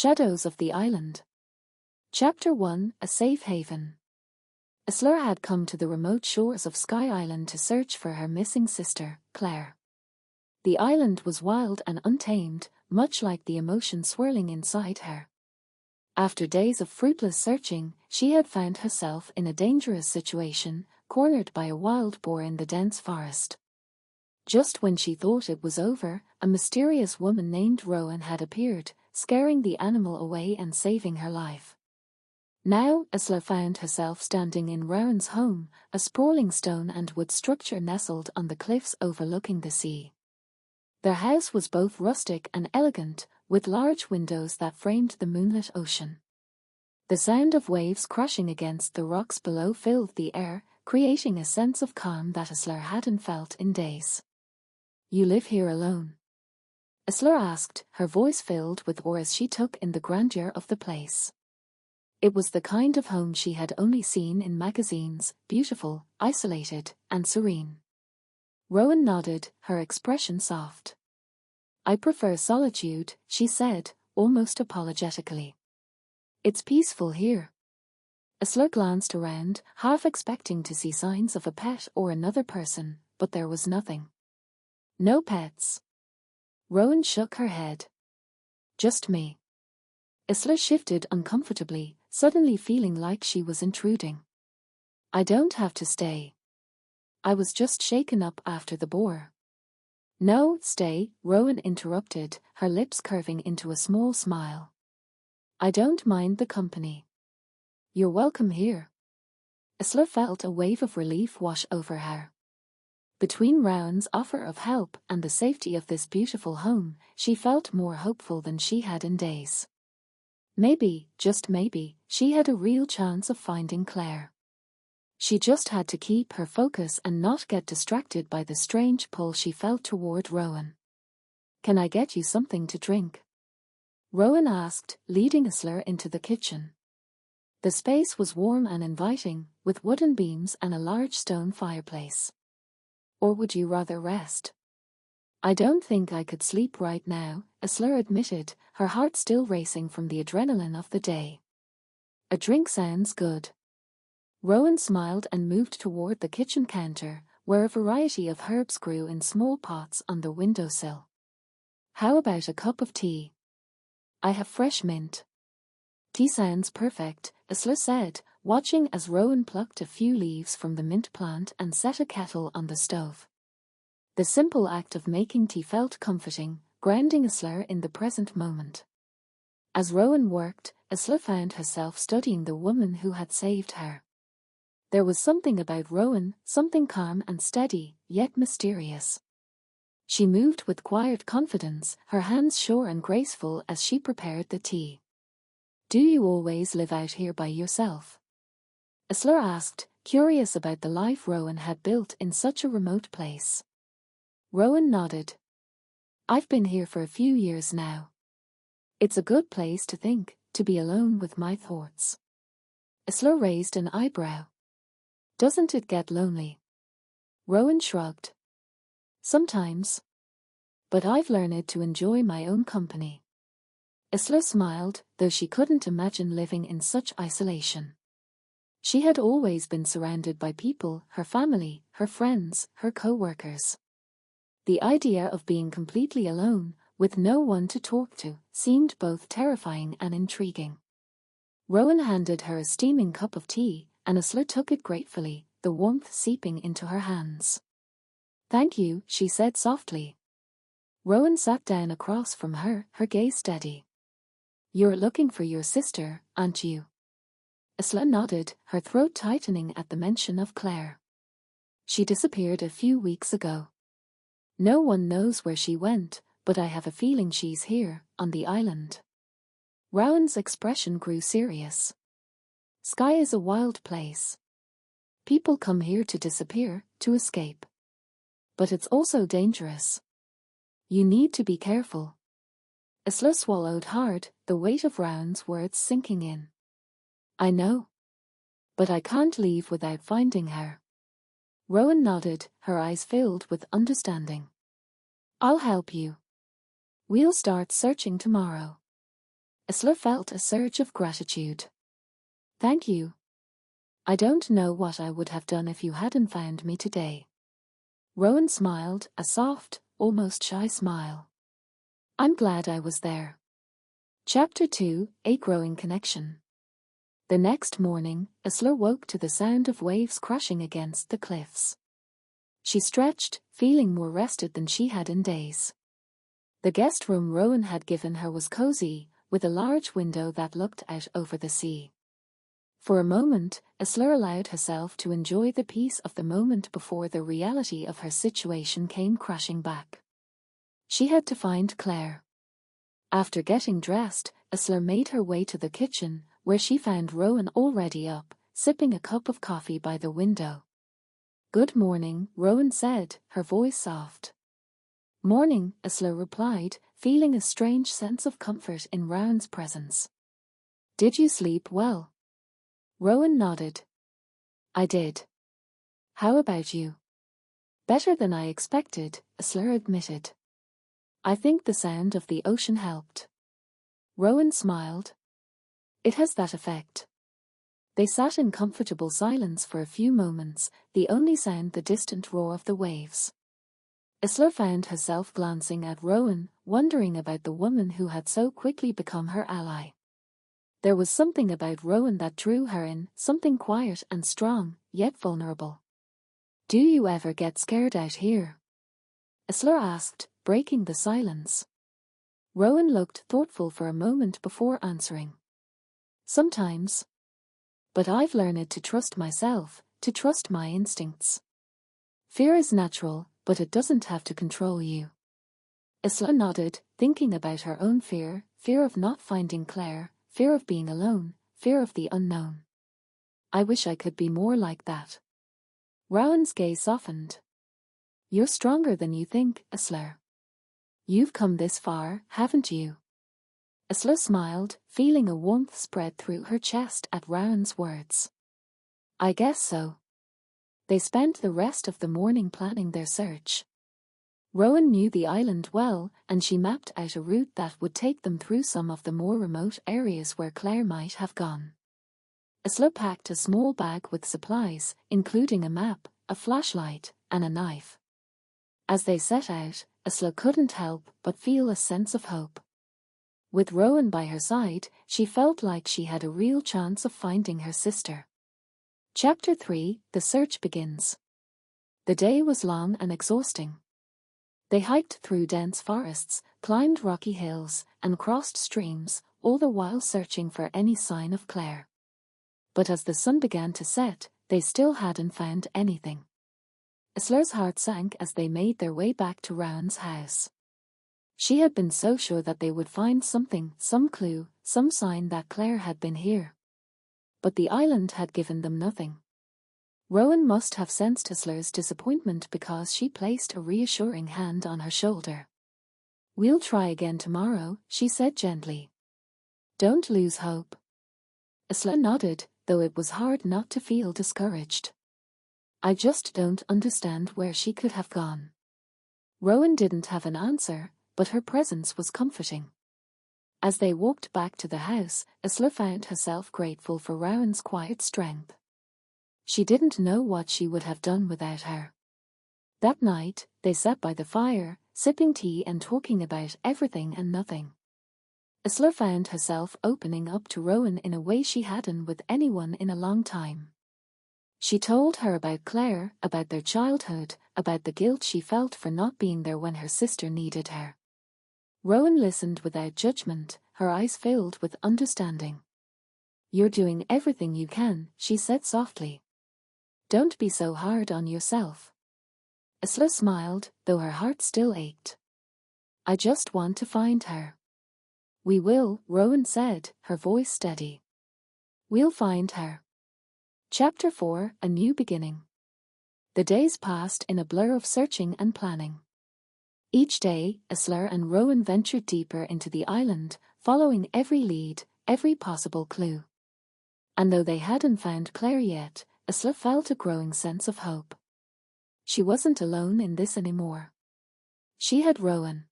Shadows of the Island. Chapter 1: A Safe Haven. Isla had come to the remote shores of Sky Island to search for her missing sister, Claire. The island was wild and untamed, much like the emotion swirling inside her. After days of fruitless searching, she had found herself in a dangerous situation, cornered by a wild boar in the dense forest. Just when she thought it was over, a mysterious woman named Rowan had appeared, scaring the animal away and saving her life. Now, Isla found herself standing in Rowan's home, a sprawling stone and wood structure nestled on the cliffs overlooking the sea. Their house was both rustic and elegant, with large windows that framed the moonlit ocean. The sound of waves crashing against the rocks below filled the air, creating a sense of calm that Isla hadn't felt in days. "You live here alone?" Isla asked, her voice filled with awe as she took in the grandeur of the place. It was the kind of home she had only seen in magazines, beautiful, isolated, and serene. Rowan nodded, her expression soft. "I prefer solitude," she said, almost apologetically. "It's peaceful here." Isla glanced around, half expecting to see signs of a pet or another person, but there was nothing. "No pets." Rowan shook her head. "Just me." Isla shifted uncomfortably, suddenly feeling like she was intruding. "I don't have to stay. I was just shaken up after the boar." "No, stay," Rowan interrupted, her lips curving into a small smile. "I don't mind the company. You're welcome here." Isla felt a wave of relief wash over her. Between Rowan's offer of help and the safety of this beautiful home, she felt more hopeful than she had in days. Maybe, just maybe, she had a real chance of finding Claire. She just had to keep her focus and not get distracted by the strange pull she felt toward Rowan. "Can I get you something to drink?" Rowan asked, leading Isla into the kitchen. The space was warm and inviting, with wooden beams and a large stone fireplace. "Or would you rather rest?" "I don't think I could sleep right now," Isla admitted, her heart still racing from the adrenaline of the day. "A drink sounds good." Rowan smiled and moved toward the kitchen counter, where a variety of herbs grew in small pots on the windowsill. "How about a cup of tea?" "I have fresh mint." "Tea sounds perfect," Isla said, watching as Rowan plucked a few leaves from the mint plant and set a kettle on the stove. The simple act of making tea felt comforting, grounding Isla in the present moment. As Rowan worked, Isla found herself studying the woman who had saved her. There was something about Rowan, something calm and steady, yet mysterious. She moved with quiet confidence, her hands sure and graceful as she prepared the tea. "Do you always live out here by yourself?" Isla asked, curious about the life Rowan had built in such a remote place. Rowan nodded. "I've been here for a few years now. It's a good place to think, to be alone with my thoughts." Isla raised an eyebrow. "Doesn't it get lonely?" Rowan shrugged. "Sometimes. But I've learned to enjoy my own company." Isla smiled, though she couldn't imagine living in such isolation. She had always been surrounded by people, her family, her friends, her co-workers. The idea of being completely alone, with no one to talk to, seemed both terrifying and intriguing. Rowan handed her a steaming cup of tea, and Isla took it gratefully, the warmth seeping into her hands. "Thank you," she said softly. Rowan sat down across from her, her gaze steady. "You're looking for your sister, aren't you?" Isla nodded, her throat tightening at the mention of Claire. "She disappeared a few weeks ago. No one knows where she went, but I have a feeling she's here, on the island." Rowan's expression grew serious. "Sky is a wild place. People come here to disappear, to escape. But it's also dangerous. You need to be careful." Isla swallowed hard, the weight of Rowan's words sinking in. "I know. But I can't leave without finding her." Rowan nodded, her eyes filled with understanding. "I'll help you. We'll start searching tomorrow." Isla felt a surge of gratitude. Thank you. I don't know what I would have done if you hadn't found me today. Rowan smiled, a soft, almost shy smile. I'm glad I was there. Chapter 2, A Growing Connection. The next morning, Isla woke to the sound of waves crashing against the cliffs. She stretched, feeling more rested than she had in days. The guest room Rowan had given her was cozy, with a large window that looked out over the sea. For a moment, Isla allowed herself to enjoy the peace of the moment before the reality of her situation came crashing back. She had to find Claire. After getting dressed, Isla made her way to the kitchen, where she found Rowan already up, sipping a cup of coffee by the window. Good morning, Rowan said, her voice soft. Morning, Isla replied, feeling a strange sense of comfort in Rowan's presence. Did you sleep well? Rowan nodded. I did. How about you? Better than I expected, Isla admitted. I think the sound of the ocean helped. Rowan smiled. It has that effect. They sat in comfortable silence for a few moments, the only sound the distant roar of the waves. Isla found herself glancing at Rowan, wondering about the woman who had so quickly become her ally. There was something about Rowan that drew her in, something quiet and strong, yet vulnerable. Do you ever get scared out here? Isla asked, breaking the silence. Rowan looked thoughtful for a moment before answering. Sometimes. But I've learned to trust myself, to trust my instincts. Fear is natural, but it doesn't have to control you. Isla nodded, thinking about her own fear of not finding Claire, fear of being alone, fear of the unknown. I wish I could be more like that. Rowan's gaze softened. You're stronger than you think, Isla. You've come this far, haven't you? Isla smiled, feeling a warmth spread through her chest at Rowan's words. I guess so. They spent the rest of the morning planning their search. Rowan knew the island well, and she mapped out a route that would take them through some of the more remote areas where Claire might have gone. Isla packed a small bag with supplies, including a map, a flashlight, and a knife. As they set out, Isla couldn't help but feel a sense of hope. With Rowan by her side, she felt like she had a real chance of finding her sister. Chapter 3, The Search Begins. The day was long and exhausting. They hiked through dense forests, climbed rocky hills, and crossed streams, all the while searching for any sign of Claire. But as the sun began to set, they still hadn't found anything. Isla's heart sank as they made their way back to Rowan's house. She had been so sure that they would find something, some clue, some sign that Claire had been here. But the island had given them nothing. Rowan must have sensed Isla's disappointment because she placed a reassuring hand on her shoulder. We'll try again tomorrow, she said gently. Don't lose hope. Isla nodded, though it was hard not to feel discouraged. I just don't understand where she could have gone. Rowan didn't have an answer, but her presence was comforting. As they walked back to the house, Isla found herself grateful for Rowan's quiet strength. She didn't know what she would have done without her. That night, they sat by the fire, sipping tea and talking about everything and nothing. Isla found herself opening up to Rowan in a way she hadn't with anyone in a long time. She told her about Claire, about their childhood, about the guilt she felt for not being there when her sister needed her. Rowan listened without judgment, her eyes filled with understanding. You're doing everything you can, she said softly. Don't be so hard on yourself. Isla smiled, though her heart still ached. I just want to find her. We will, Rowan said, her voice steady. We'll find her. Chapter 4, A New Beginning. The days passed in a blur of searching and planning. Each day, Isla and Rowan ventured deeper into the island, following every lead, every possible clue. And though they hadn't found Claire yet, Isla felt a growing sense of hope. She wasn't alone in this anymore. She had Rowan.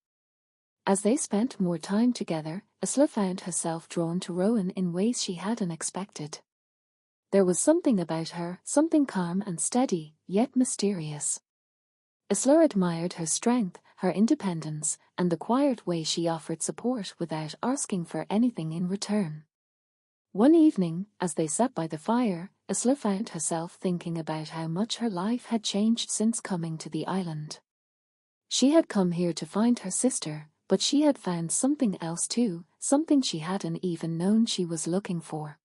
As they spent more time together, Ursula found herself drawn to Rowan in ways she hadn't expected. There was something about her, something calm and steady, yet mysterious. Ursula admired her strength, her independence, and the quiet way she offered support without asking for anything in return. One evening, as they sat by the fire, Ursula found herself thinking about how much her life had changed since coming to the island. She had come here to find her sister, but she had found something else too, something she hadn't even known she was looking for.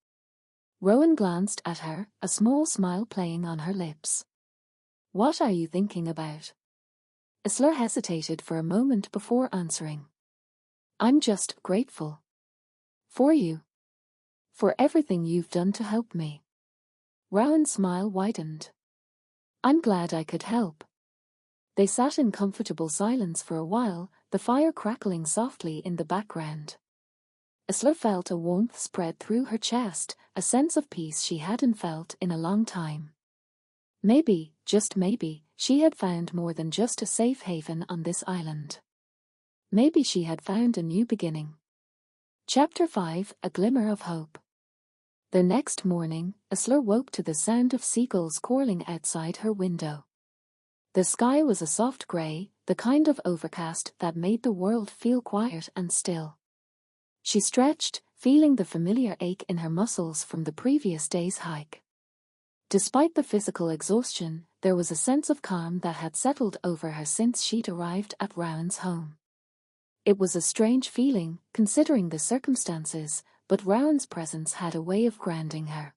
Rowan glanced at her, a small smile playing on her lips. "What are you thinking about?" Ursula hesitated for a moment before answering. "I'm just grateful. For you. For everything you've done to help me." Rowan's smile widened. "I'm glad I could help." They sat in comfortable silence for a while, the fire crackling softly in the background. Ursula felt a warmth spread through her chest, a sense of peace she hadn't felt in a long time. Maybe, just maybe, she had found more than just a safe haven on this island. Maybe she had found a new beginning. Chapter 5: A Glimmer of Hope. The next morning, Ursula woke to the sound of seagulls calling outside her window. The sky was a soft grey, the kind of overcast that made the world feel quiet and still. She stretched, feeling the familiar ache in her muscles from the previous day's hike. Despite the physical exhaustion, there was a sense of calm that had settled over her since she'd arrived at Rowan's home. It was a strange feeling, considering the circumstances, but Rowan's presence had a way of grounding her.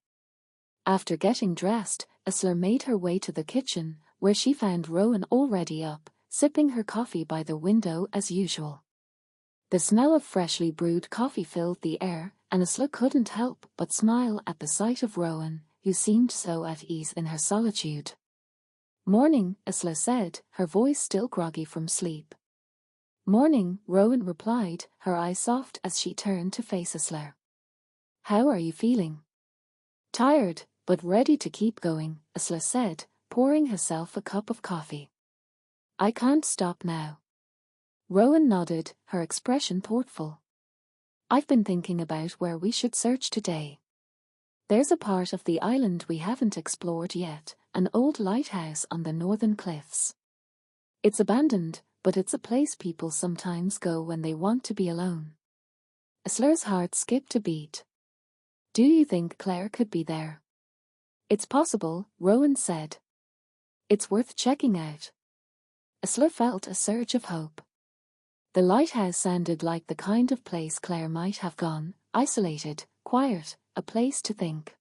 After getting dressed, Ursula made her way to the kitchen, where she found Rowan already up, sipping her coffee by the window as usual. The smell of freshly brewed coffee filled the air, and Ursula couldn't help but smile at the sight of Rowan, who seemed so at ease in her solitude. "Morning," Ursula said, her voice still groggy from sleep. "Morning," Rowan replied, her eyes soft as she turned to face Ursula. "How are you feeling?" "Tired, but ready to keep going," Ursula said, pouring herself a cup of coffee. "I can't stop now." Rowan nodded, her expression thoughtful. "I've been thinking about where we should search today. There's a part of the island we haven't explored yet, an old lighthouse on the northern cliffs. It's abandoned, but it's a place people sometimes go when they want to be alone." Ursula's heart skipped a beat. "Do you think Claire could be there?" "It's possible," Rowan said. "It's worth checking out." Ursula felt a surge of hope. The lighthouse sounded like the kind of place Claire might have gone, isolated, quiet, a place to think.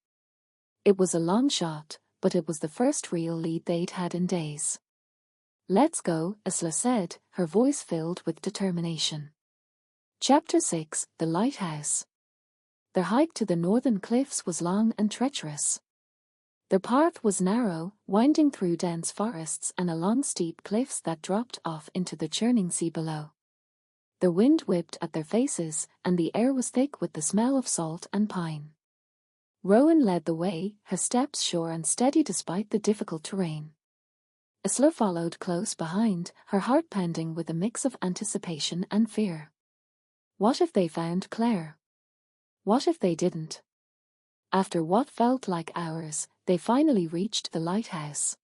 It was a long shot, but it was the first real lead they'd had in days. "Let's go," Ursula said, her voice filled with determination. Chapter 6: The Lighthouse. Their hike to the northern cliffs was long and treacherous. Their path was narrow, winding through dense forests and along steep cliffs that dropped off into the churning sea below. The wind whipped at their faces, and the air was thick with the smell of salt and pine. Rowan led the way, her steps sure and steady despite the difficult terrain. Ursula followed close behind, her heart pounding with a mix of anticipation and fear. What if they found Claire? What if they didn't? After what felt like hours, they finally reached the lighthouse.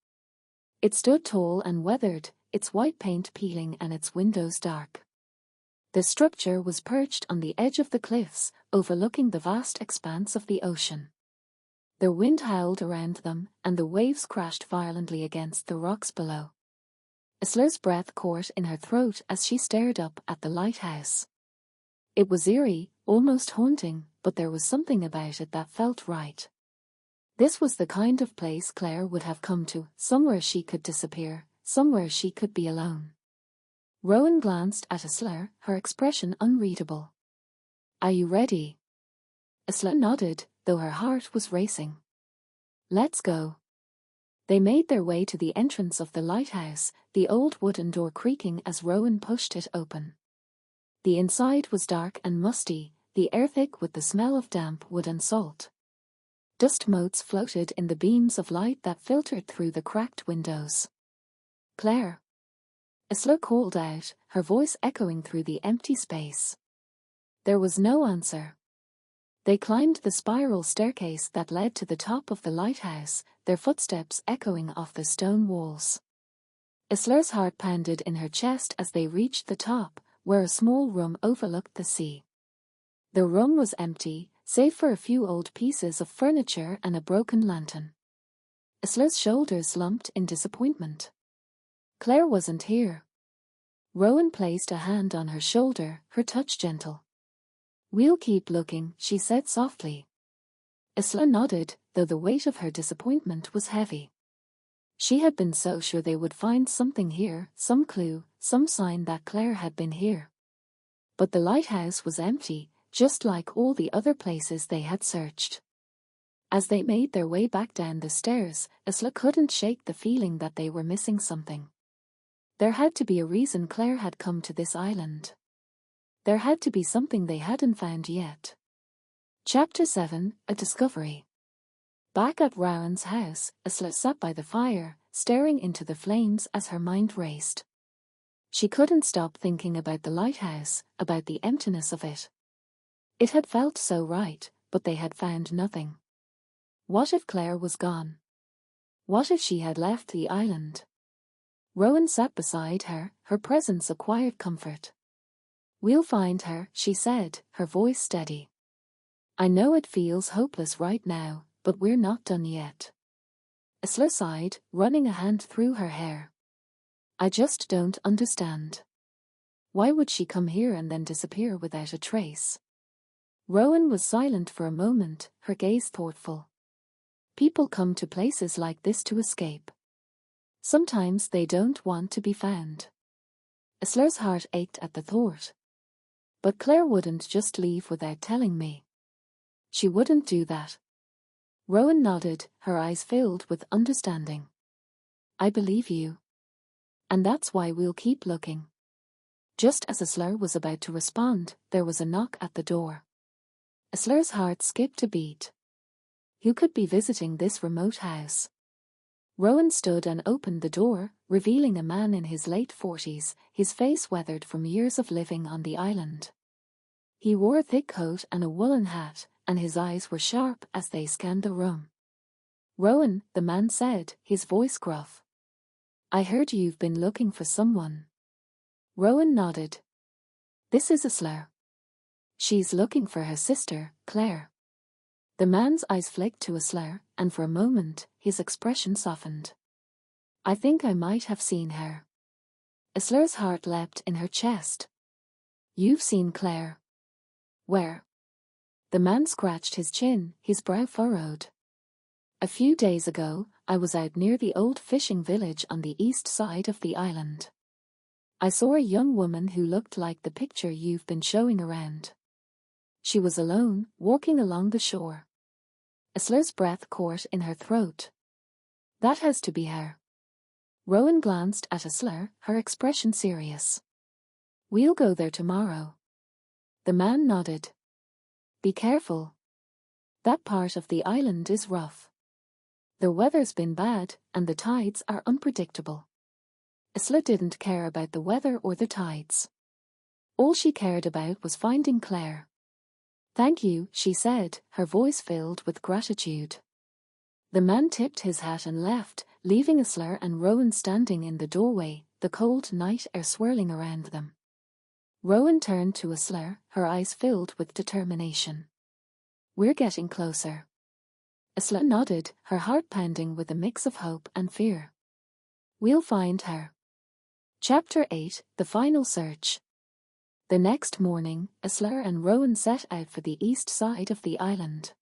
It stood tall and weathered, its white paint peeling and its windows dark. The structure was perched on the edge of the cliffs, overlooking the vast expanse of the ocean. The wind howled around them, and the waves crashed violently against the rocks below. Ursula's breath caught in her throat as she stared up at the lighthouse. It was eerie, almost haunting, but there was something about it that felt right. This was the kind of place Claire would have come to, somewhere she could disappear, somewhere she could be alone. Rowan glanced at Ursula, her expression unreadable. "Are you ready?" Ursula nodded, though her heart was racing. "Let's go." They made their way to the entrance of the lighthouse, the old wooden door creaking as Rowan pushed it open. The inside was dark and musty, the air thick with the smell of damp wood and salt. Dust motes floated in the beams of light that filtered through the cracked windows. "Claire!" Ursula called out, her voice echoing through the empty space. There was no answer. They climbed the spiral staircase that led to the top of the lighthouse, their footsteps echoing off the stone walls. Isla's heart pounded in her chest as they reached the top, where a small room overlooked the sea. The room was empty, save for a few old pieces of furniture and a broken lantern. Isla's shoulders slumped in disappointment. Claire wasn't here. Rowan placed a hand on her shoulder, her touch gentle. "We'll keep looking," she said softly. Isla nodded, though the weight of her disappointment was heavy. She had been so sure they would find something here, some clue, some sign that Claire had been here. But the lighthouse was empty, just like all the other places they had searched. As they made their way back down the stairs, Isla couldn't shake the feeling that they were missing something. There had to be a reason Claire had come to this island. There had to be something they hadn't found yet. Chapter 7, A Discovery. Back at Rowan's house, Isla sat by the fire, staring into the flames as her mind raced. She couldn't stop thinking about the lighthouse, about the emptiness of it. It had felt so right, but they had found nothing. What if Claire was gone? What if she had left the island? Rowan sat beside her, her presence a quiet comfort. "We'll find her," she said, her voice steady. "I know it feels hopeless right now, but we're not done yet." Isla sighed, running a hand through her hair. "I just don't understand. Why would she come here and then disappear without a trace?" Rowan was silent for a moment, her gaze thoughtful. People come to places like this to escape. Sometimes they don't want to be found. Isla's heart ached at the thought. But Claire wouldn't just leave without telling me. She wouldn't do that. Rowan nodded, her eyes filled with understanding. "I believe you. And that's why we'll keep looking." Just as Isla was about to respond, there was a knock at the door. Isla's heart skipped a beat. Who could be visiting this remote house? Rowan stood and opened the door, revealing a man in his late 40s, his face weathered from years of living on the island. He wore a thick coat and a woolen hat, and his eyes were sharp as they scanned the room. "Rowan," the man said, his voice gruff. "I heard you've been looking for someone." Rowan nodded. "This is Isla. She's looking for her sister, Claire." The man's eyes flicked to Isla, and for a moment, his expression softened. "I think I might have seen her." Isla's heart leapt in her chest. "You've seen Claire? Where?" The man scratched his chin, his brow furrowed. "A few days ago, I was out near the old fishing village on the east side of the island. I saw a young woman who looked like the picture you've been showing around. She was alone, walking along the shore." Isla's breath caught in her throat. "That has to be her." Rowan glanced at Isla, her expression serious. "We'll go there tomorrow." The man nodded. "Be careful. That part of the island is rough. The weather's been bad, and the tides are unpredictable." Isla didn't care about the weather or the tides. All she cared about was finding Claire. "Thank you," she said, her voice filled with gratitude. The man tipped his hat and left, leaving Isla and Rowan standing in the doorway, the cold night air swirling around them. Rowan turned to Isla, her eyes filled with determination. "We're getting closer." Isla nodded, her heart pounding with a mix of hope and fear. "We'll find her." Chapter 8, The Final Search. The next morning, Isla and Rowan set out for the east side of the island.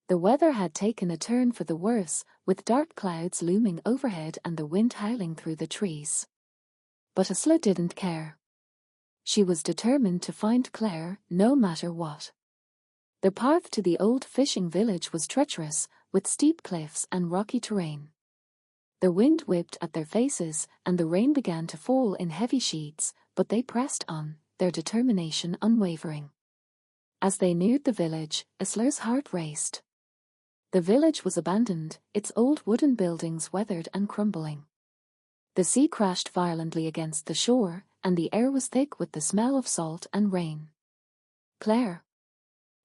The weather had taken a turn for the worse, with dark clouds looming overhead and the wind howling through the trees. But Isla didn't care. She was determined to find Claire, no matter what. The path to the old fishing village was treacherous, with steep cliffs and rocky terrain. The wind whipped at their faces, and the rain began to fall in heavy sheets, but they pressed on, their determination unwavering. As they neared the village, Isla's heart raced. The village was abandoned, its old wooden buildings weathered and crumbling. The sea crashed violently against the shore, and the air was thick with the smell of salt and rain. Claire.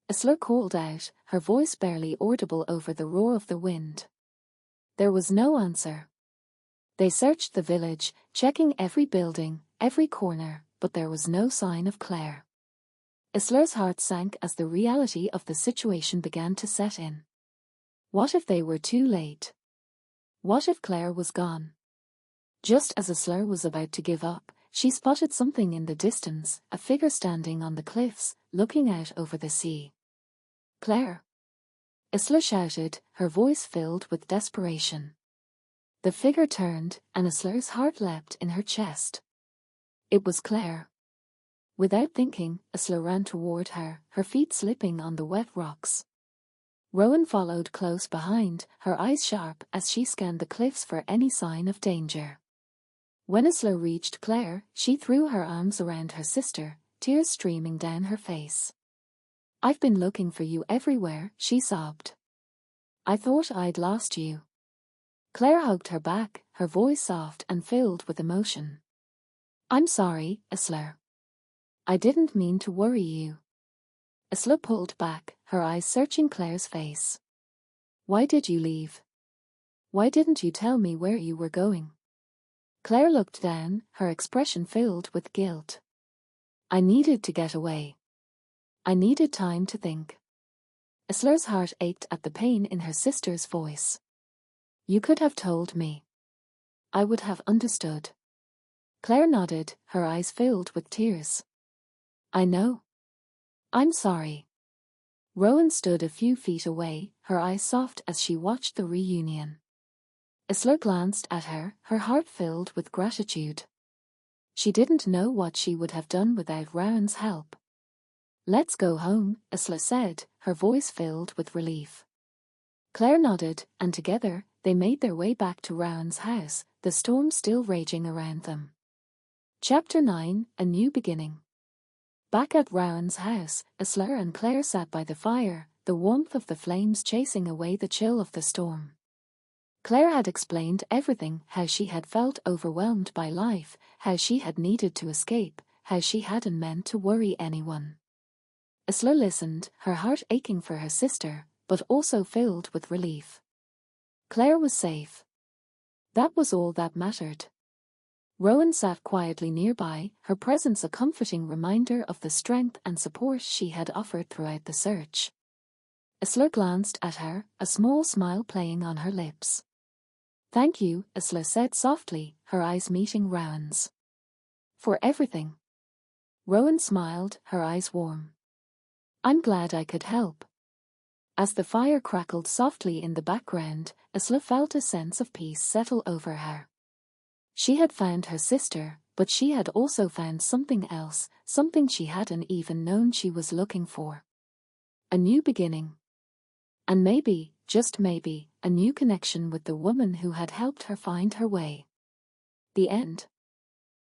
Isla called out, her voice barely audible over the roar of the wind. There was no answer. They searched the village, checking every building, every corner, but there was no sign of Claire. Isla's heart sank as the reality of the situation began to set in. What if they were too late? What if Claire was gone? Just as Isla was about to give up, she spotted something in the distance, a figure standing on the cliffs, looking out over the sea. Claire! Isla shouted, her voice filled with desperation. The figure turned, and Isla's heart leapt in her chest. It was Claire. Without thinking, Isla ran toward her, her feet slipping on the wet rocks. Rowan followed close behind, her eyes sharp as she scanned the cliffs for any sign of danger. When Isla reached Claire, she threw her arms around her sister, tears streaming down her face. "I've been looking for you everywhere," she sobbed. "I thought I'd lost you." Claire hugged her back, her voice soft and filled with emotion. "I'm sorry, Isla. I didn't mean to worry you." Isla pulled back, her eyes searching Claire's face. "Why did you leave? Why didn't you tell me where you were going?" Claire looked down, her expression filled with guilt. "I needed to get away. I needed time to think." Isla's heart ached at the pain in her sister's voice. "You could have told me. I would have understood." Claire nodded, her eyes filled with tears. "I know. I'm sorry." Rowan stood a few feet away, her eyes soft as she watched the reunion. Isla glanced at her, her heart filled with gratitude. She didn't know what she would have done without Rowan's help. "Let's go home," Isla said, her voice filled with relief. Claire nodded, and together, they made their way back to Rowan's house, the storm still raging around them. Chapter 9, A New Beginning. Back at Rowan's house, Isla and Claire sat by the fire, the warmth of the flames chasing away the chill of the storm. Claire had explained everything, how she had felt overwhelmed by life, how she had needed to escape, how she hadn't meant to worry anyone. Isla listened, her heart aching for her sister, but also filled with relief. Claire was safe. That was all that mattered. Rowan sat quietly nearby, her presence a comforting reminder of the strength and support she had offered throughout the search. Isla glanced at her, a small smile playing on her lips. "Thank you," Isla said softly, her eyes meeting Rowan's. "For everything." Rowan smiled, her eyes warm. "I'm glad I could help." As the fire crackled softly in the background, Isla felt a sense of peace settle over her. She had found her sister, but she had also found something else, something she hadn't even known she was looking for. A new beginning. And maybe, just maybe, a new connection with the woman who had helped her find her way. The end.